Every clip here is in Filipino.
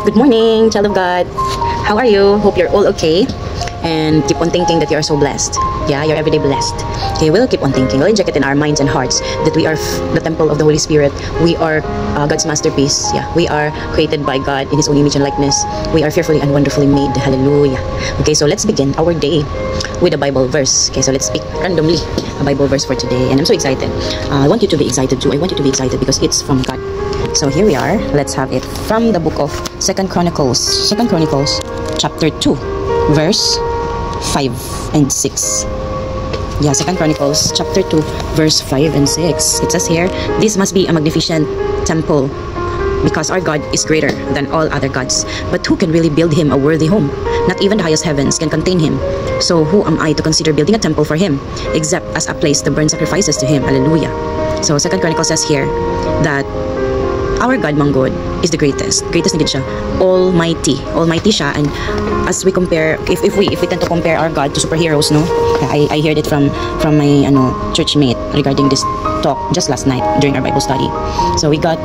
Good morning, child of God. How are you? Hope you're all okay. And keep on thinking that you are so blessed. Yeah, you're everyday blessed. Okay, we'll keep on thinking. We'll inject it in our minds and hearts that we are the temple of the Holy Spirit. We are God's masterpiece. Yeah, we are created by God in His own image and likeness. We are fearfully and wonderfully made. Hallelujah. Okay, so let's begin our day with a Bible verse. Okay, so let's pick randomly a Bible verse for today. And I'm so excited. I want you to be excited too. I want you to be excited because it's from God. So here we are. Let's have it from the book of 2 Chronicles. 2 Chronicles chapter 2, verse 5 and 6. Yeah, 2 Chronicles chapter 2, verse 5 and 6. It says here, this must be a magnificent temple because our God is greater than all other gods. But who can really build him a worthy home? Not even the highest heavens can contain him. So who am I to consider building a temple for him, except as a place to burn sacrifices to him? Hallelujah. So 2 Chronicles says here that our God, Manggod, is the greatest. Greatest na gid siya. Almighty. Almighty siya. And as we compare, if we tend to compare our God to superheroes, no? I heard it from my church mate regarding this talk just last night during our Bible study. So we got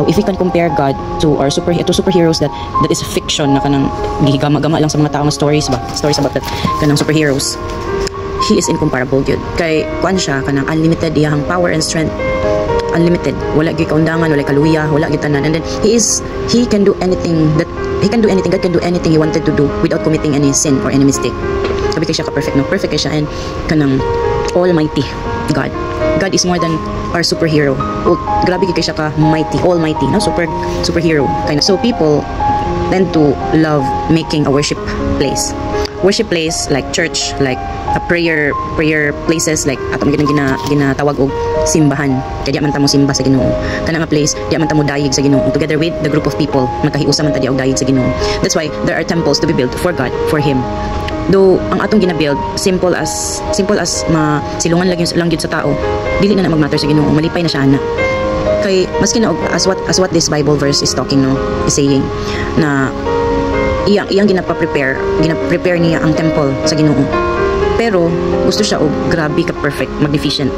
if we can compare God to superheroes that is fiction na kanang gigama-gama lang sa mga taong stories about that kanang superheroes. He is incomparable gyud. Kay kuan siya kanang unlimited iyang power and strength. Unlimited, wala gyud kaundangan, wala kaluya, wala gyud tanan. And then he can do anything. God can do anything he wanted to do without committing any sin or any mistake. Sabi kay siya ka perfect, no? Perfect kay siya and kanang almighty God. God is more than our superhero. Grabe kay siya ka mighty, almighty, no? Superhero kind of. So people tend to love making a worship place like church, like a prayer places, like ato ginatawag og simbahan. Kaya di man ta mo simba sa Ginoo. Kana nga place, di man ta mo dayig sa Ginoo. Together with the group of people, magkahiusa man ta di og dayig sa Ginoo. That's why there are temples to be built for God, for Him. Though ang atong ginabuild simple as silungan lang gyud sa tao, dili na magmatter sa Ginoo. Malipay na siya ana. Kay maski na as what this Bible verse is talking, no, is saying na iyang gina-prepare niya ang temple sa Ginoo. Pero gusto siya og grabe ka perfect, magnificent.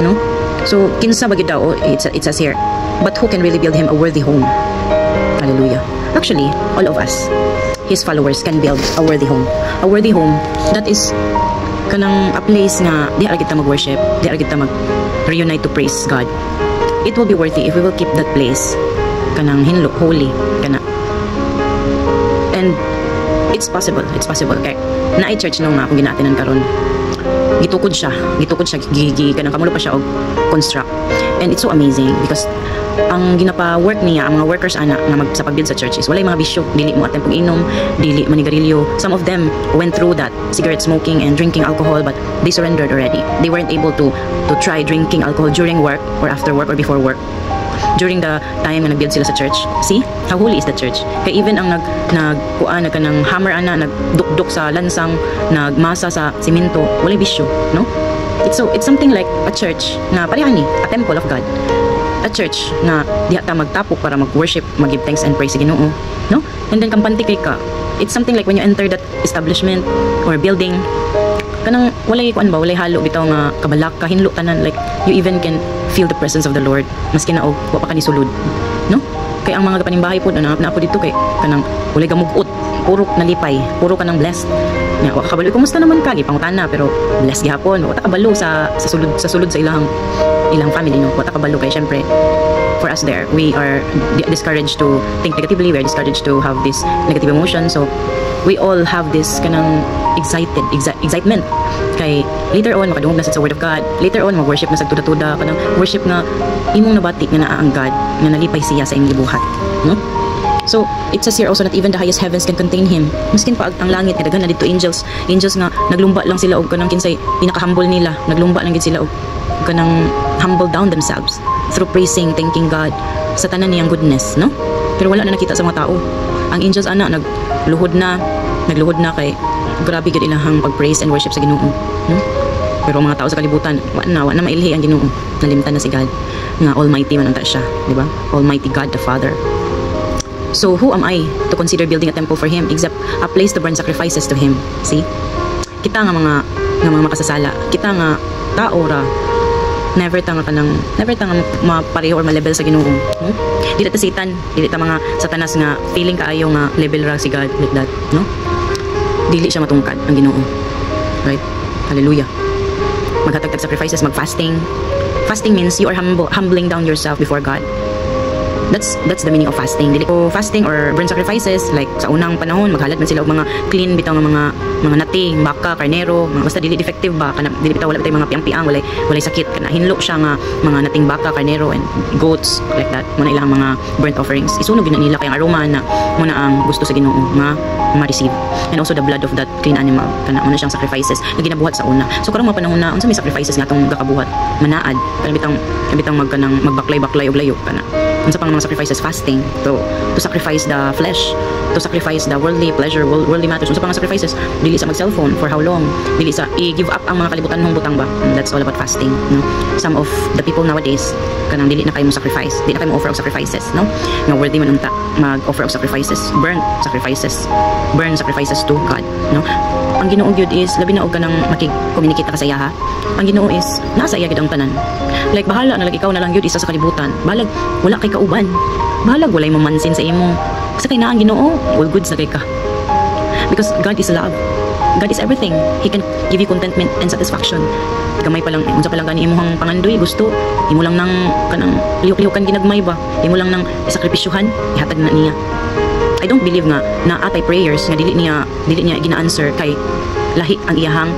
No? So kinsa ba gid daw it says here, but who can really build him a worthy home? Hallelujah. Actually, all of us, his followers, can build a worthy home. A worthy home that is kanang a place nga di ara kita mag-worship, di ara kita mag-reunite to praise God. It will be worthy if we will keep that place kanang hinlo, holy kana. And it's possible kay naay church nung akong ginaatinan karon. Gitukod siya kanang kamulo pa siya og construct. And it's so amazing because ang ginapa-work niya, ang mga workers ana nga sa pagbuild sa church is walay mga bisyo, dili mo ateng pag-inom, dili manigarilyo. Some of them went through that, cigarette smoking and drinking alcohol, but they surrendered already. They weren't able to try drinking alcohol during work or after work or before work. During the time na nag-build sila sa church. See? How holy is the church? Kaya even ang nagkuan kanang hammer ana, nagdukduk sa lansang, nagmasa sa simento, walay bisyo, no? It's something like a church na pareha ni, a temple of God. A church na diha ta magtapok para mag-worship, mag-give thanks and praise sa Ginoo, no? And then kampante kay ka. It's something like when you enter that establishment or building, kanang walay halo bitaw nga kabalak ka, hinlo tanan, like you even can feel the presence of the Lord maski na og wa pa ka ni sulod, no? Kay ang mga kapanimbahay pod na po dito kay kanang walay gamugot, puro nalipay, puro kanang blessed. Nya wa ka kabalo, kumusta naman ka? Gipangutana pero blessed gihapon. Wa ta kabalo sa sulod sa ilang family, no? Wa ta kabalo kay syempre for us there, we are discouraged to think negatively, we are discouraged to have this negative emotion. So we all have this kanang excitement kay later on makadungog na sa word of God, later on mag-worship na sa tuda-tuda, kanang worship nga imong nabati nga naa ang God nga nalipay siya sa imong gibuhat, no? So it says here also that even the highest heavens can contain him. Miskin pa ang langit nga daghan na dito angels nga naglumba lang sila og kanang kinsay pinaka-humble nila, naglumba lang gid sila og kanang humble down themselves through praising, thanking God sa tanan niyang goodness, no? Pero wala na nakita sa mga tao. Ang angels ana nagluhod na kay grabe gid ilahang pag-praise and worship sa Ginoo, no? Pero mga tao sa kalibutan wa na mailhi ang Ginoo, nalimtan na si God nga almighty man anta siya, di ba? Almighty God the Father. So who am I to consider building a temple for him except a place to burn sacrifices to him? See? Kita nga mga makasasala, kita nga tao ra never tanga mapareho or ma-level sa Ginoo. Dili ta Satan, dili ta mga satanas nga feeling kaayo nga level ra si God like that, no? Dili siya matungkad ang Ginoo. Right? Hallelujah. Maghatag sacrifices, mag-fasting. Fasting means you are humbling down yourself before God. That's the meaning of fasting. Dili ko fasting or burn sacrifices like sa unang panahon maghalat man sila og mga clean bitaw nga mga nati, baka, karnero, basta dili defective ba kana dili bitaw wala bitay mga piang-piang walay sakit kana hinlo siya nga mga nating baka, karnero and goats like that. Muna ilang mga burnt offerings. Isunog gina nila kay ang aroma na muna ang gusto sa Ginoo nga ma-receive. And also the blood of that clean animal kana muna siyang sacrifices na ginabuhat sa una. So karong mga panahon na unsa may sacrifices nga atong gakabuhat manaad kana bitang magbaklay-baklay og layo kana unsa pang mga sacrifices, fasting to sacrifice the flesh, to sacrifice the worldly pleasure, worldly matters. Unsa pang mga sacrifices, dili sa mag cellphone for how long, dili sa i-give up ang mga kalibutan mong butang ba. And that's all about fasting, no? Some of the people nowadays kanang dili na kayo mo sacrifice, dili na kayo mo offer of sacrifices, no? Nga worthy man unta mag-offer of sacrifices, burn sacrifices to God, no? Ang Ginoo gyud is labi na og kanang makig-communicate ka sa iya ha. Ang Ginoo is nasa iya gyud ang tanan. Like bahala na lang ikaw na lang gyud isa sa kalibutan. Balag wala kay kauban. Balag walay mamansin sa imo. Sa kay naa ang Ginoo, all goods na kay ka. Because God is love. God is everything. He can give you contentment and satisfaction. Gamay pa lang, unsa pa lang gani imong pangandoy gusto, imo lang nang kanang lihok-lihokan ginagmay ba? Imo lang nang isakripisyuhan, ihatag na niya. I don't believe nga na atay prayers nga dili niya gina-answer kay lahi ang iyahang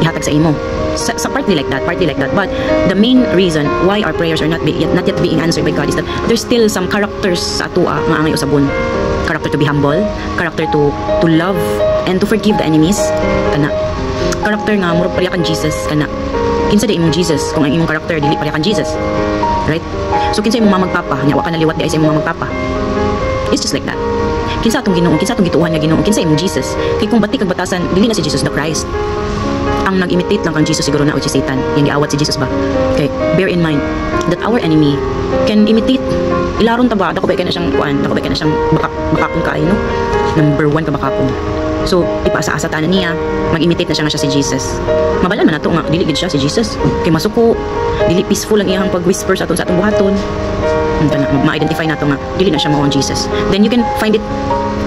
ihatag sa imo. Sa partly like that, but the main reason why our prayers are not yet being answered by God is that there's still some characters sa atua nga angay usabon. Character to be humble, character to love and to forgive the enemies kana. Character nga murag pareha kan Jesus kana. Kinsa di imong Jesus kung ang imong character dili pareha kan Jesus. Right? So kinsa imong mamagpapa, nya wa ka naliwat di ay sa imong mamagpapa. It's just like that. Kinsa atong Ginoo, kinsa atong gituohan nga Ginoo, kinsa imong Jesus. Kay kung bati kag batasan dili na si Jesus the Christ. Ang nag-imitate lang kang Jesus siguro na o si Satan, yung giawat si Jesus ba. Okay, bear in mind that our enemy can imitate. Ilaron ta ba, dako ba ka na siyang bakakon kaayo, no? Number 1 ka bakakon. So ipaasa-asa tanan niya, mag-imitate na siya nga siya si Jesus. Mabalan man nato nga dili gid siya si Jesus. Kay masuko, dili peaceful ang iyang pag-whisper sa atong buhaton. Ma-identify nato nga dili na siya mao ang Jesus. Then you can find it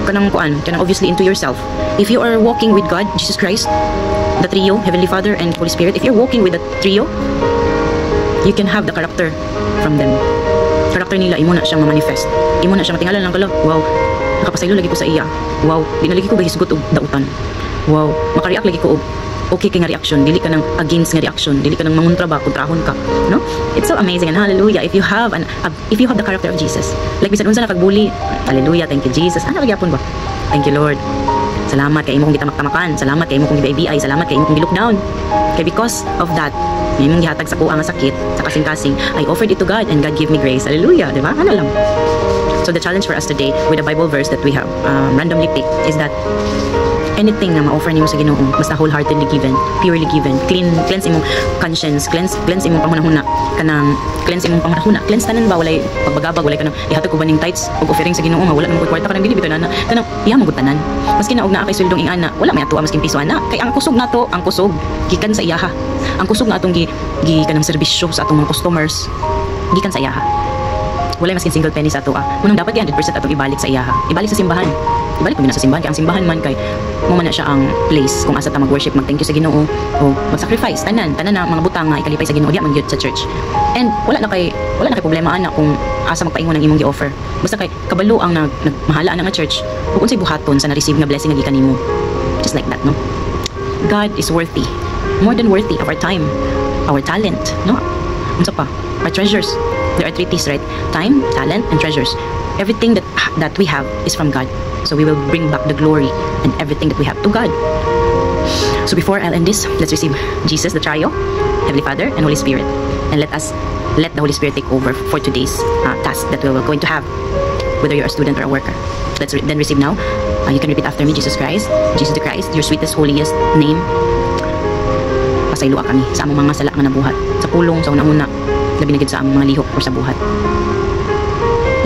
kanang obviously into yourself. If you are walking with God, Jesus Christ, the trio, Heavenly Father and Holy Spirit, if you're walking with the trio, you can have the character from them. Character nila, imo na siyang ma-manifest. Imo na siyang matingalan lang kala, wow, nakapasaylo lagi ko sa iya. Wow, di na lagi ko bahisgot og dautan. Wow, makareact lagi ko og okay kay nga reaction, dili ka nang against nga reaction, dili ka nang manguntra ba, kontrahon ka, no? It's so amazing and hallelujah if you have the character of Jesus. Like bisan unsa nakagbuli, hallelujah, thank you Jesus. Ano gyapon ba? Thank you Lord. Salamat kay imo kong gitamak-tamakan, salamat kay imo kong gibai-ai, salamat kay imo kong gi-look down. Kay because of that, imong gihatag sa kuang nga sakit, sa kasing-kasing, I offered it to God and God gave me grace. Hallelujah, di ba? Ano lang. So the challenge for us today with the Bible verse that we have randomly picked is that anything na ma-offer nimo sa Ginoo, basta wholeheartedly given, purely given, cleanse imong conscience, cleanse imong panghunahuna, cleanse imong panghunahuna, cleanse tanan ba walay pagbagabag, walay kanang ihatag ko baning tithes ug offering sa Ginoo nga wala namang kwarta kanang dili bitaw na kanang iya mo gutanan. Maski na og naa kay suldong ingana, wala may atuwa maski piso ana. Kay ang kusog nato, ang kusog gikan sa iyaha. Ang kusog na atong gi kanang serbisyo sa atong mga customers gikan sa iyaha. Wala maskin single penny sa ato Munang dapat 100% atong ibalik sa iyaha. Ibalik sa simbahan. Ibalik mo na sa simbahan. Kaya ang simbahan man kay mo man na siya ang place kung asa ta mag-worship, mag-thank you sa Ginoo o mag-sacrifice tanan na mga butang nga ikalipay sa Ginoo diya man gyud sa church. And wala na kay problema ana kung asa magpaingon ang imong gi-offer. Basta kay kabalo ang nagmahala na nga church ug unsay buhaton sa na-receive nga blessing nga gikan nimo. Just like that, no? God is worthy, more than worthy of our time, our talent, no? Unsa pa? Our treasures. There are 3 T's, right? Time, talent, and treasures. Everything that we have is from God. So we will bring back the glory and everything that we have to God. So before I'll end this, let's receive Jesus, the trio, Heavenly Father, and Holy Spirit. And let the Holy Spirit take over for today's task that we're going to have, whether you're a student or a worker. Let's then receive now. You can repeat after me. Jesus Christ, Jesus the Christ, your sweetest, holiest name. Pasayloa kami sa among mga sala nga nabuhat, sa pulong, sa una-una, labi na gid sa among mga lihok or sa buhat.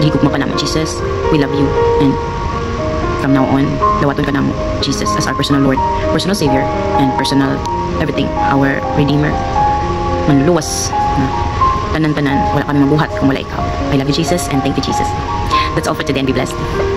Gihigugma ka naman, Jesus. We love you. And from now on, dawaton ka namo, Jesus, as our personal Lord, personal Savior, and personal everything, our Redeemer. manluluwas na tanan-tanan, wala kami mabuhat kung wala ikaw. I love you, Jesus, and thank you, Jesus. That's all for today, and be blessed.